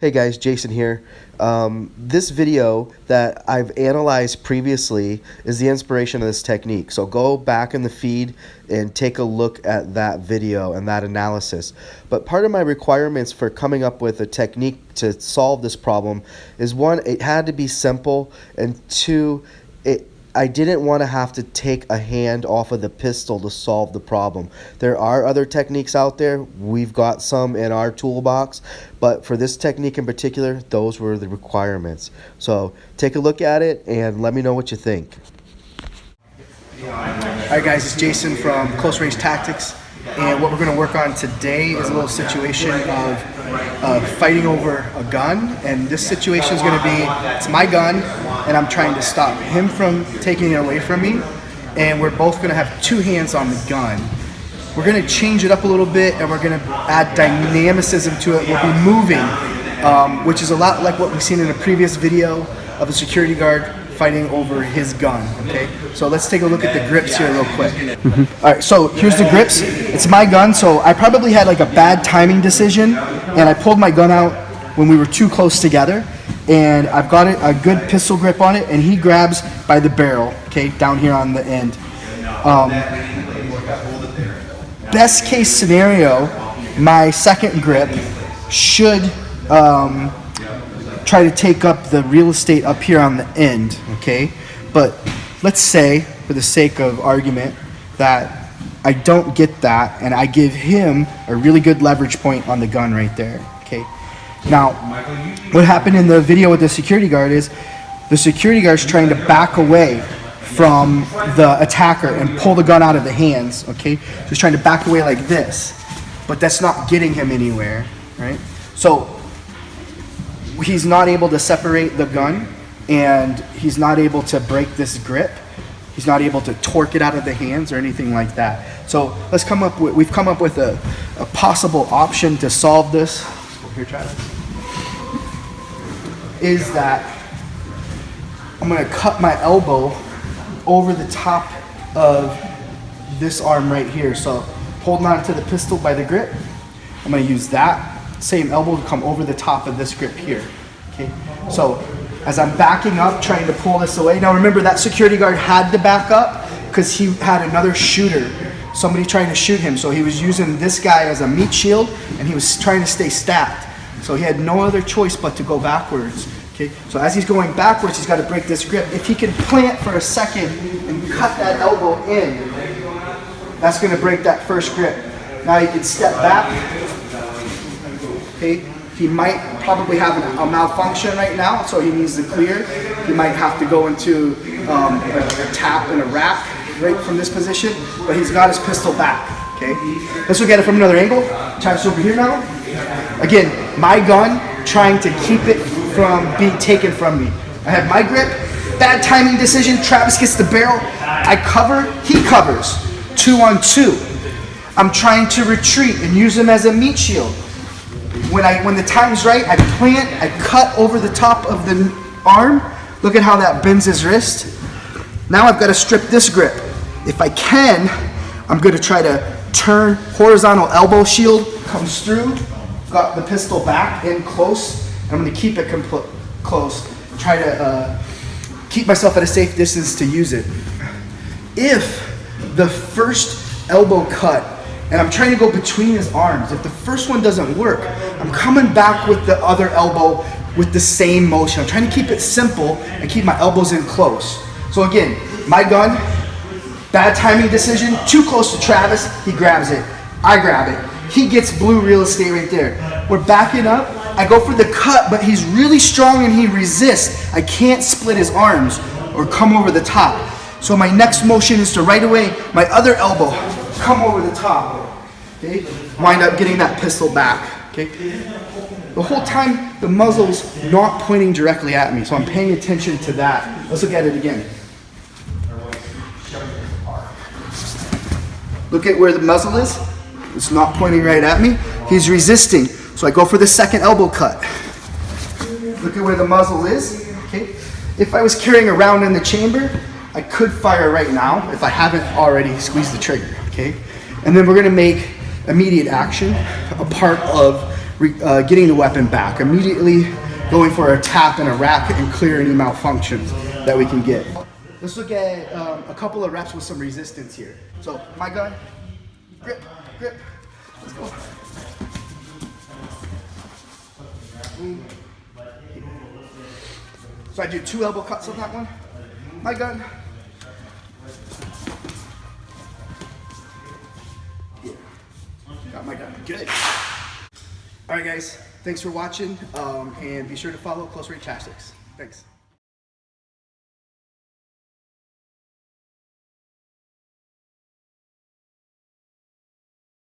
Hey guys, Jason here. This video that I've analyzed previously is the inspiration of this technique. So go back in the feed and take a look at that video and that analysis. But part of my requirements for coming up with a technique to solve this problem is, one, it had to be simple, and two, I didn't want to have to take a hand off of the pistol to solve the problem. There are other techniques out there. We've got some in our toolbox, but for this technique in particular, those were the requirements. So take a look at it and let me know what you think. Alright guys, it's Jason from Close Range Tactics, and what we're going to work on today is a little situation of fighting over a gun. And this situation is going to be, it's my gun and I'm trying to stop him from taking it away from me, and we're both going to have two hands on the gun. We're going to change it up a little bit and we're going to add dynamicism to it. We'll be moving, which is a lot like what we've seen in a previous video of a security guard fighting over his gun. Okay, so let's take a look at the grips here real quick. Alright, so here's the grips. It's my gun, so I probably had like a bad timing decision and I pulled my gun out when we were too close together, and I've got a good pistol grip on it, and he grabs by the barrel, okay, down here on the end. Best case scenario, my second grip should try to take up the real estate up here on the end, okay? But let's say, for the sake of argument, that I don't get that and I give him a really good leverage point on the gun right there, okay? Now, what happened in the video with the security guard is the security guard's trying to back away from the attacker and pull the gun out of the hands, okay? So he's trying to back away like this, but that's not getting him anywhere, right? So he's not able to separate the gun, and he's not able to break this grip. He's not able to torque it out of the hands or anything like that. So we've come up with a possible option to solve this. Here, Travis. Is that I'm going to cut my elbow over the top of this arm right here. So holding on to the pistol by the grip, I'm going to use that same elbow to come over the top of this grip here. Okay. So as I'm backing up, trying to pull this away. Now remember, that security guard had to back up because he had another shooter, somebody trying to shoot him. So he was using this guy as a meat shield, and he was trying to stay stacked. So he had no other choice but to go backwards. Okay. So as he's going backwards, he's got to break this grip. If he can plant for a second and cut that elbow in, that's going to break that first grip. Now he can step back. Okay. He might probably have a malfunction right now, so he needs to clear. He might have to go into a tap and a rack right from this position, but he's got his pistol back. Okay. Let's look at it from another angle. Travis over here now. Again, my gun, trying to keep it from being taken from me. I have my grip, bad timing decision, Travis gets the barrel, I cover, he covers, 2-on-2. I'm trying to retreat and use him as a meat shield. When the time's right, I plant, I cut over the top of the arm. Look at how that bends his wrist. Now I've got to strip this grip. If I can, I'm going to try to turn, horizontal elbow shield comes through. Got the pistol back in close. I'm going to keep it close. Try to keep myself at a safe distance to use it. If the first elbow cut, and I'm trying to go between his arms, if the first one doesn't work, I'm coming back with the other elbow with the same motion. I'm trying to keep it simple and keep my elbows in close. So again, my gun, bad timing decision, too close to Travis, he grabs it. I grab it. He gets blue real estate right there. We're backing up. I go for the cut, but he's really strong and he resists. I can't split his arms or come over the top. So my next motion is to right away, my other elbow, come over the top. Okay? Wind up getting that pistol back. Okay? The whole time the muzzle's not pointing directly at me, so I'm paying attention to that. Let's look at it again. Look at where the muzzle is. It's not pointing right at me. He's resisting. So I go for the second elbow cut. Look at where the muzzle is. Okay. If I was carrying a round in the chamber, I could fire right now if I haven't already squeezed the trigger. Okay. And then we're going to make immediate action a part of getting the weapon back, immediately going for a tap and a rack and clear any malfunctions that we can get. Let's look at a couple of reps with some resistance here. So my gun, grip, grip, let's go. So I do 2 elbow cuts on that one. My gun. Yeah. Got my gun. Good. All right, guys. Thanks for watching, and be sure to follow Close Range Tactics. Thanks.